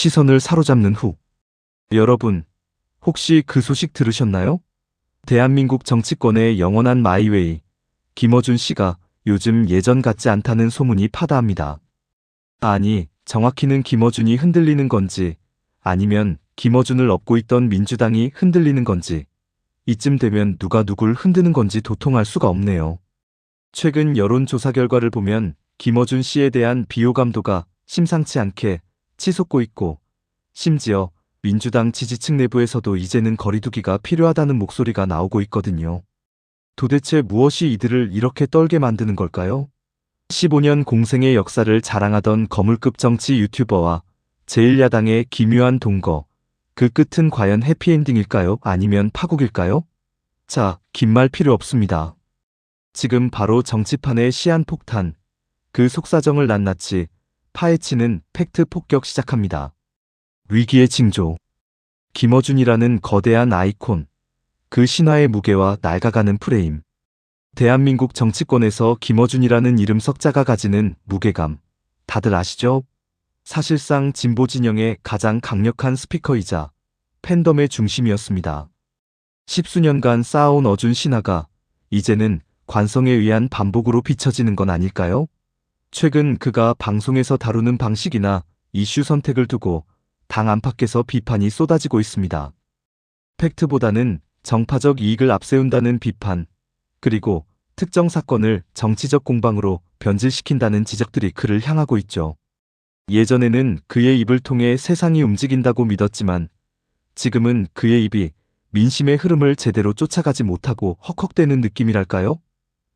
시선을 사로잡는 후. 여러분, 혹시 그 소식 들으셨나요? 대한민국 정치권의 영원한 마이웨이, 김어준 씨가 요즘 예전 같지 않다는 소문이 파다합니다. 아니, 정확히는 김어준이 흔들리는 건지, 아니면 김어준을 업고 있던 민주당이 흔들리는 건지, 이쯤 되면 누가 누굴 흔드는 건지 도통할 수가 없네요. 최근 여론조사 결과를 보면 김어준 씨에 대한 비호감도가 심상치 않게 치솟고 있고, 심지어 민주당 지지층 내부에서도 이제는 거리두기가 필요하다는 목소리가 나오고 있거든요. 도대체 무엇이 이들을 이렇게 떨게 만드는 걸까요? 15년 공생의 역사를 자랑하던 거물급 정치 유튜버와 제1야당의 기묘한 동거, 그 끝은 과연 해피엔딩일까요? 아니면 파국일까요? 자, 긴 말 필요 없습니다. 지금 바로 정치판의 시한폭탄, 그 속사정을 낱낱이 파헤치는 팩트 폭격 시작합니다. 위기의 징조. 김어준이라는 거대한 아이콘, 그 신화의 무게와 낡아가는 프레임. 대한민국 정치권에서 김어준이라는 이름 석자가 가지는 무게감, 다들 아시죠? 사실상 진보 진영의 가장 강력한 스피커이자 팬덤의 중심이었습니다. 십수년간 쌓아온 어준 신화가 이제는 관성에 의한 반복으로 비춰지는 건 아닐까요? 최근 그가 방송에서 다루는 방식이나 이슈 선택을 두고 당 안팎에서 비판이 쏟아지고 있습니다. 팩트보다는 정파적 이익을 앞세운다는 비판, 그리고 특정 사건을 정치적 공방으로 변질시킨다는 지적들이 그를 향하고 있죠. 예전에는 그의 입을 통해 세상이 움직인다고 믿었지만 지금은 그의 입이 민심의 흐름을 제대로 쫓아가지 못하고 헉헉대는 느낌이랄까요?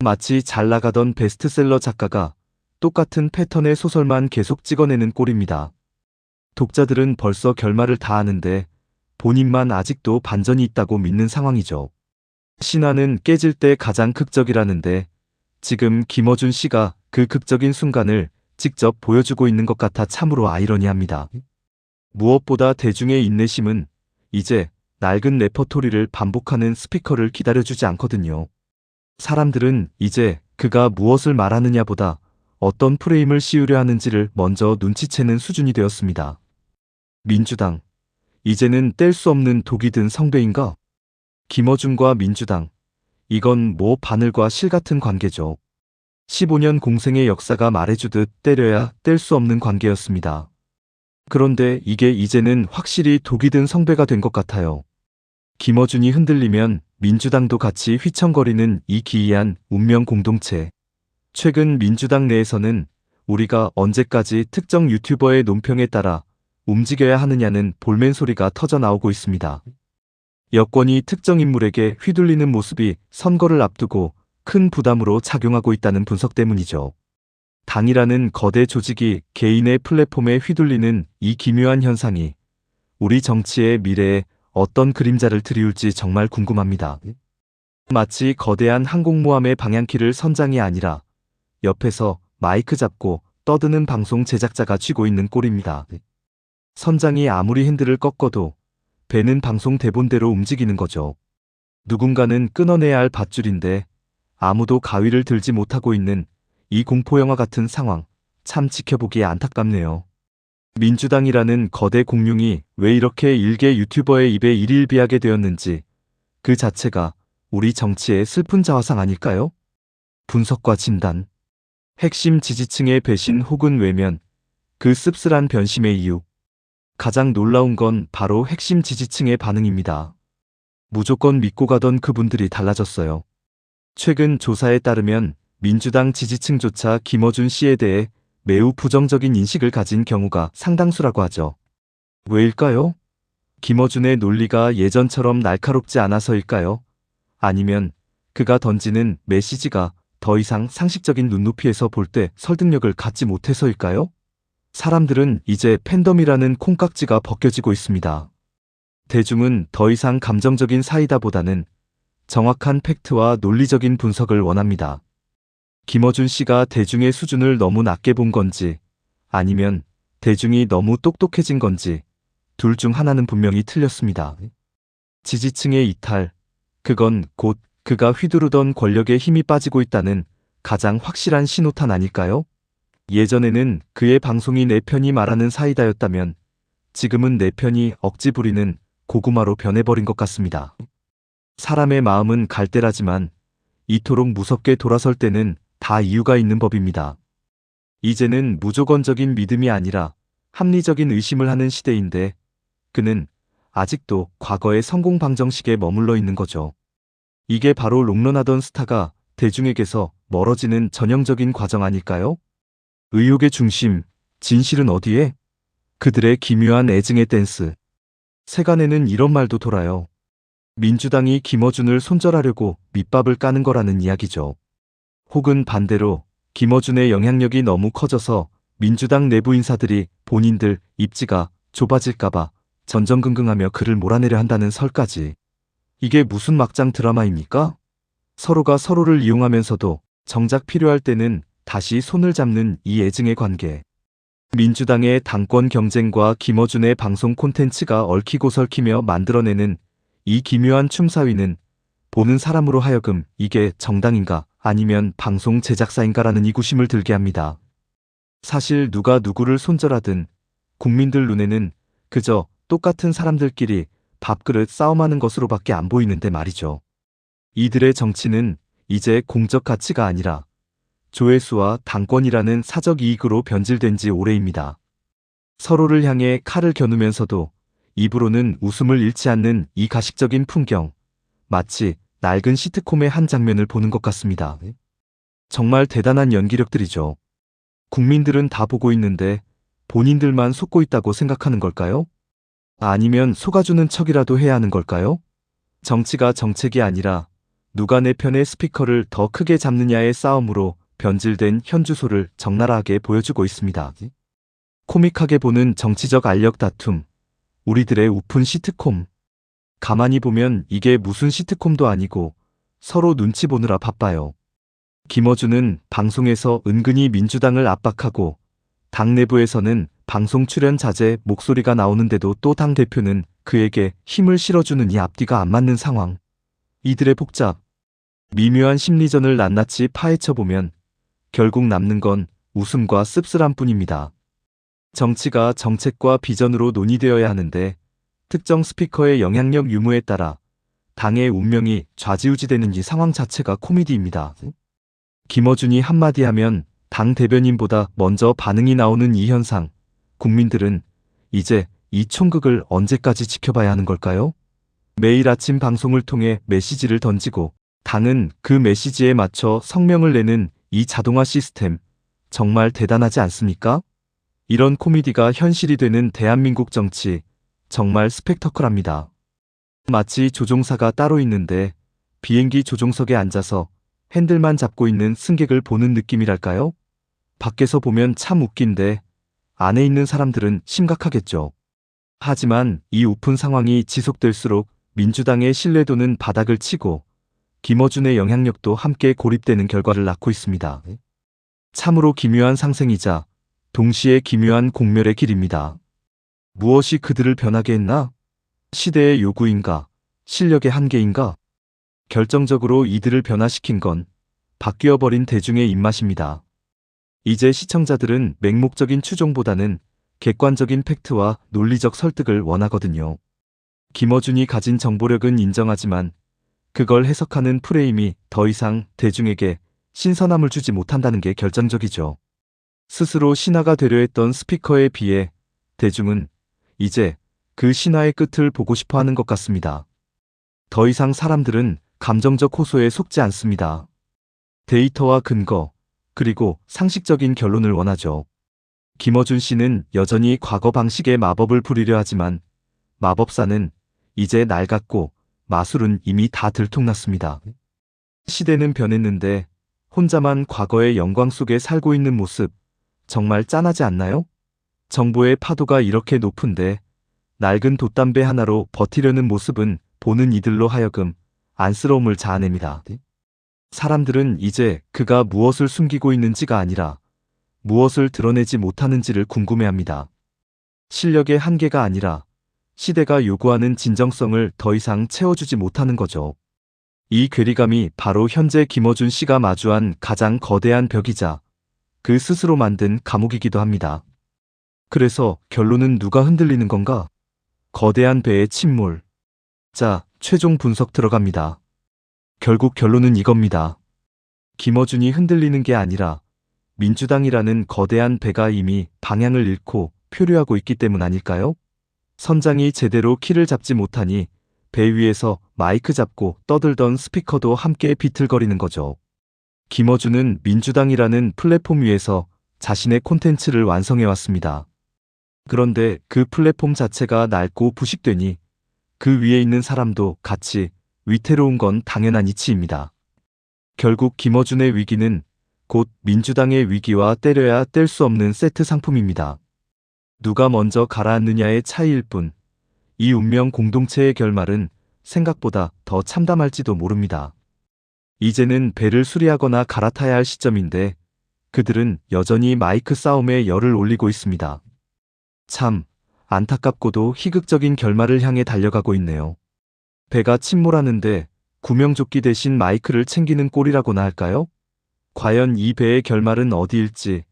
마치 잘 나가던 베스트셀러 작가가 똑같은 패턴의 소설만 계속 찍어내는 꼴입니다. 독자들은 벌써 결말을 다 아는데 본인만 아직도 반전이 있다고 믿는 상황이죠. 신화는 깨질 때 가장 극적이라는데 지금 김어준 씨가 그 극적인 순간을 직접 보여주고 있는 것 같아 참으로 아이러니합니다. 무엇보다 대중의 인내심은 이제 낡은 레퍼토리를 반복하는 스피커를 기다려주지 않거든요. 사람들은 이제 그가 무엇을 말하느냐보다 어떤 프레임을 씌우려 하는지를 먼저 눈치채는 수준이 되었습니다. 민주당, 이제는 뗄 수 없는 독이 든 성배인가? 김어준과 민주당, 이건 뭐 바늘과 실 같은 관계죠. 15년 공생의 역사가 말해주듯 때려야 뗄 수 없는 관계였습니다. 그런데 이게 이제는 확실히 독이 든 성배가 된 것 같아요. 김어준이 흔들리면 민주당도 같이 휘청거리는 이 기이한 운명 공동체. 최근 민주당 내에서는 우리가 언제까지 특정 유튜버의 논평에 따라 움직여야 하느냐는 볼멘 소리가 터져 나오고 있습니다. 여권이 특정 인물에게 휘둘리는 모습이 선거를 앞두고 큰 부담으로 작용하고 있다는 분석 때문이죠. 당이라는 거대 조직이 개인의 플랫폼에 휘둘리는 이 기묘한 현상이 우리 정치의 미래에 어떤 그림자를 드리울지 정말 궁금합니다. 마치 거대한 항공모함의 방향키를 선장이 아니라 옆에서 마이크 잡고 떠드는 방송 제작자가 쥐고 있는 꼴입니다. 선장이 아무리 핸들을 꺾어도 배는 방송 대본대로 움직이는 거죠. 누군가는 끊어내야 할 밧줄인데 아무도 가위를 들지 못하고 있는 이 공포영화 같은 상황, 참 지켜보기에 안타깝네요. 민주당이라는 거대 공룡이 왜 이렇게 일개 유튜버의 입에 일일비하게 되었는지 그 자체가 우리 정치의 슬픈 자화상 아닐까요? 분석과 진단. 핵심 지지층의 배신 혹은 외면, 그 씁쓸한 변심의 이유. 가장 놀라운 건 바로 핵심 지지층의 반응입니다. 무조건 믿고 가던 그분들이 달라졌어요. 최근 조사에 따르면 민주당 지지층조차 김어준 씨에 대해 매우 부정적인 인식을 가진 경우가 상당수라고 하죠. 왜일까요? 김어준의 논리가 예전처럼 날카롭지 않아서일까요? 아니면 그가 던지는 메시지가 더 이상 상식적인 눈높이에서 볼 때 설득력을 갖지 못해서일까요? 사람들은 이제 팬덤이라는 콩깍지가 벗겨지고 있습니다. 대중은 더 이상 감정적인 사이다보다는 정확한 팩트와 논리적인 분석을 원합니다. 김어준 씨가 대중의 수준을 너무 낮게 본 건지 아니면 대중이 너무 똑똑해진 건지 둘 중 하나는 분명히 틀렸습니다. 지지층의 이탈, 그건 곧 그가 휘두르던 권력에 힘이 빠지고 있다는 가장 확실한 신호탄 아닐까요? 예전에는 그의 방송이 내 편이 말하는 사이다였다면 지금은 내 편이 억지 부리는 고구마로 변해버린 것 같습니다. 사람의 마음은 갈대라지만 이토록 무섭게 돌아설 때는 다 이유가 있는 법입니다. 이제는 무조건적인 믿음이 아니라 합리적인 의심을 하는 시대인데 그는 아직도 과거의 성공 방정식에 머물러 있는 거죠. 이게 바로 롱런하던 스타가 대중에게서 멀어지는 전형적인 과정 아닐까요? 의욕의 중심, 진실은 어디에? 그들의 기묘한 애증의 댄스. 세간에는 이런 말도 돌아요. 민주당이 김어준을 손절하려고 밑밥을 까는 거라는 이야기죠. 혹은 반대로 김어준의 영향력이 너무 커져서 민주당 내부 인사들이 본인들 입지가 좁아질까봐 전전긍긍하며 그를 몰아내려 한다는 설까지. 이게 무슨 막장 드라마입니까? 서로가 서로를 이용하면서도 정작 필요할 때는 다시 손을 잡는 이 애증의 관계. 민주당의 당권 경쟁과 김어준의 방송 콘텐츠가 얽히고 설키며 만들어내는 이 기묘한 춤사위는 보는 사람으로 하여금 이게 정당인가 아니면 방송 제작사인가라는 의구심을 들게 합니다. 사실 누가 누구를 손절하든 국민들 눈에는 그저 똑같은 사람들끼리 밥그릇 싸움하는 것으로밖에 안 보이는데 말이죠. 이들의 정치는 이제 공적 가치가 아니라 조회수와 당권이라는 사적 이익으로 변질된 지 오래입니다. 서로를 향해 칼을 겨누면서도 입으로는 웃음을 잃지 않는 이 가식적인 풍경, 마치 낡은 시트콤의 한 장면을 보는 것 같습니다. 정말 대단한 연기력들이죠. 국민들은 다 보고 있는데 본인들만 속고 있다고 생각하는 걸까요? 아니면 속아주는 척이라도 해야 하는 걸까요? 정치가 정책이 아니라 누가 내 편의 스피커를 더 크게 잡느냐의 싸움으로 변질된 현주소를 적나라하게 보여주고 있습니다. 코믹하게 보는 정치적 알력 다툼, 우리들의 우픈 시트콤. 가만히 보면 이게 무슨 시트콤도 아니고 서로 눈치 보느라 바빠요. 김어준은 방송에서 은근히 민주당을 압박하고 당 내부에서는 방송 출연 자제 목소리가 나오는데도 또 당대표는 그에게 힘을 실어주는 이 앞뒤가 안 맞는 상황. 이들의 복잡, 미묘한 심리전을 낱낱이 파헤쳐보면 결국 남는 건 웃음과 씁쓸함뿐입니다. 정치가 정책과 비전으로 논의되어야 하는데 특정 스피커의 영향력 유무에 따라 당의 운명이 좌지우지되는 이 상황 자체가 코미디입니다. 김어준이 한마디 하면 당 대변인보다 먼저 반응이 나오는 이 현상, 국민들은 이제 이 총극을 언제까지 지켜봐야 하는 걸까요? 매일 아침 방송을 통해 메시지를 던지고 당은 그 메시지에 맞춰 성명을 내는 이 자동화 시스템, 정말 대단하지 않습니까? 이런 코미디가 현실이 되는 대한민국 정치, 정말 스펙터클합니다. 마치 조종사가 따로 있는데 비행기 조종석에 앉아서 핸들만 잡고 있는 승객을 보는 느낌이랄까요? 밖에서 보면 참 웃긴데 안에 있는 사람들은 심각하겠죠. 하지만 이 우픈 상황이 지속될수록 민주당의 신뢰도는 바닥을 치고 김어준의 영향력도 함께 고립되는 결과를 낳고 있습니다. 참으로 기묘한 상생이자 동시에 기묘한 공멸의 길입니다. 무엇이 그들을 변하게 했나? 시대의 요구인가? 실력의 한계인가? 결정적으로 이들을 변화시킨 건 바뀌어버린 대중의 입맛입니다. 이제 시청자들은 맹목적인 추종보다는 객관적인 팩트와 논리적 설득을 원하거든요. 김어준이 가진 정보력은 인정하지만 그걸 해석하는 프레임이 더 이상 대중에게 신선함을 주지 못한다는 게 결정적이죠. 스스로 신화가 되려 했던 스피커에 비해 대중은 이제 그 신화의 끝을 보고 싶어 하는 것 같습니다. 더 이상 사람들은 감정적 호소에 속지 않습니다. 데이터와 근거, 그리고 상식적인 결론을 원하죠. 김어준 씨는 여전히 과거 방식의 마법을 부리려 하지만 마법사는 이제 낡았고 마술은 이미 다 들통났습니다. 시대는 변했는데 혼자만 과거의 영광 속에 살고 있는 모습, 정말 짠하지 않나요? 정보의 파도가 이렇게 높은데 낡은 돛담배 하나로 버티려는 모습은 보는 이들로 하여금 안쓰러움을 자아냅니다. 사람들은 이제 그가 무엇을 숨기고 있는지가 아니라 무엇을 드러내지 못하는지를 궁금해합니다. 실력의 한계가 아니라 시대가 요구하는 진정성을 더 이상 채워주지 못하는 거죠. 이 괴리감이 바로 현재 김어준 씨가 마주한 가장 거대한 벽이자 그 스스로 만든 감옥이기도 합니다. 그래서 결론은 누가 흔들리는 건가? 거대한 배의 침몰. 자, 최종 분석 들어갑니다. 결국 결론은 이겁니다. 김어준이 흔들리는 게 아니라 민주당이라는 거대한 배가 이미 방향을 잃고 표류하고 있기 때문 아닐까요? 선장이 제대로 키를 잡지 못하니 배 위에서 마이크 잡고 떠들던 스피커도 함께 비틀거리는 거죠. 김어준은 민주당이라는 플랫폼 위에서 자신의 콘텐츠를 완성해왔습니다. 그런데 그 플랫폼 자체가 낡고 부식되니 그 위에 있는 사람도 같이 위태로운 건 당연한 이치입니다. 결국 김어준의 위기는 곧 민주당의 위기와 때려야 뗄 수 없는 세트 상품입니다. 누가 먼저 가라앉느냐의 차이일 뿐, 이 운명 공동체의 결말은 생각보다 더 참담할지도 모릅니다. 이제는 배를 수리하거나 갈아타야 할 시점인데 그들은 여전히 마이크 싸움에 열을 올리고 있습니다. 참 안타깝고도 희극적인 결말을 향해 달려가고 있네요. 배가 침몰하는데 구명조끼 대신 마이크를 챙기는 꼴이라고나 할까요? 과연 이 배의 결말은 어디일지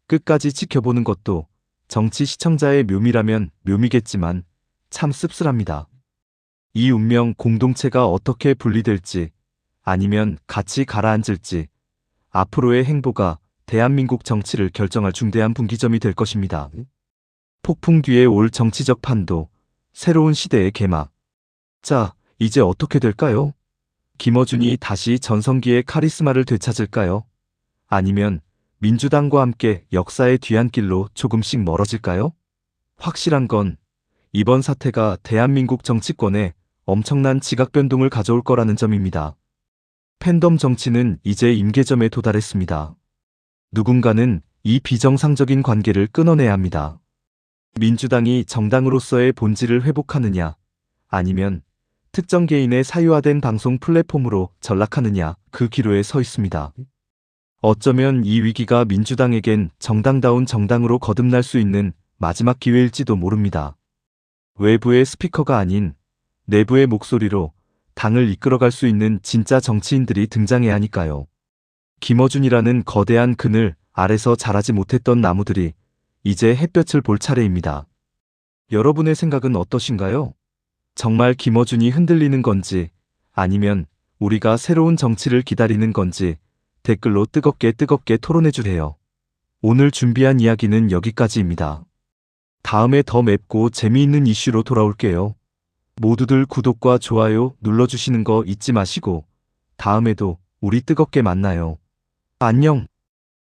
끝까지 지켜보는 것도 정치 시청자의 묘미라면 묘미겠지만 참 씁쓸합니다. 이 운명 공동체가 어떻게 분리될지 아니면 같이 가라앉을지 앞으로의 행보가 대한민국 정치를 결정할 중대한 분기점이 될 것입니다. 폭풍 뒤에 올 정치적 판도, 새로운 시대의 개막. 자, 이제 어떻게 될까요? 김어준이 다시 전성기의 카리스마를 되찾을까요? 아니면 민주당과 함께 역사의 뒤안길로 조금씩 멀어질까요? 확실한 건 이번 사태가 대한민국 정치권에 엄청난 지각 변동을 가져올 거라는 점입니다. 팬덤 정치는 이제 임계점에 도달했습니다. 누군가는 이 비정상적인 관계를 끊어내야 합니다. 민주당이 정당으로서의 본질을 회복하느냐, 아니면 특정 개인의 사유화된 방송 플랫폼으로 전락하느냐, 그 기로에 서 있습니다. 어쩌면 이 위기가 민주당에겐 정당다운 정당으로 거듭날 수 있는 마지막 기회일지도 모릅니다. 외부의 스피커가 아닌 내부의 목소리로 당을 이끌어갈 수 있는 진짜 정치인들이 등장해야 하니까요. 김어준이라는 거대한 그늘 아래서 자라지 못했던 나무들이 이제 햇볕을 볼 차례입니다. 여러분의 생각은 어떠신가요? 정말 김어준이 흔들리는 건지 아니면 우리가 새로운 정치를 기다리는 건지 댓글로 뜨겁게 토론해 주세요. 오늘 준비한 이야기는 여기까지입니다. 다음에 더 맵고 재미있는 이슈로 돌아올게요. 모두들 구독과 좋아요 눌러주시는 거 잊지 마시고 다음에도 우리 뜨겁게 만나요. 안녕.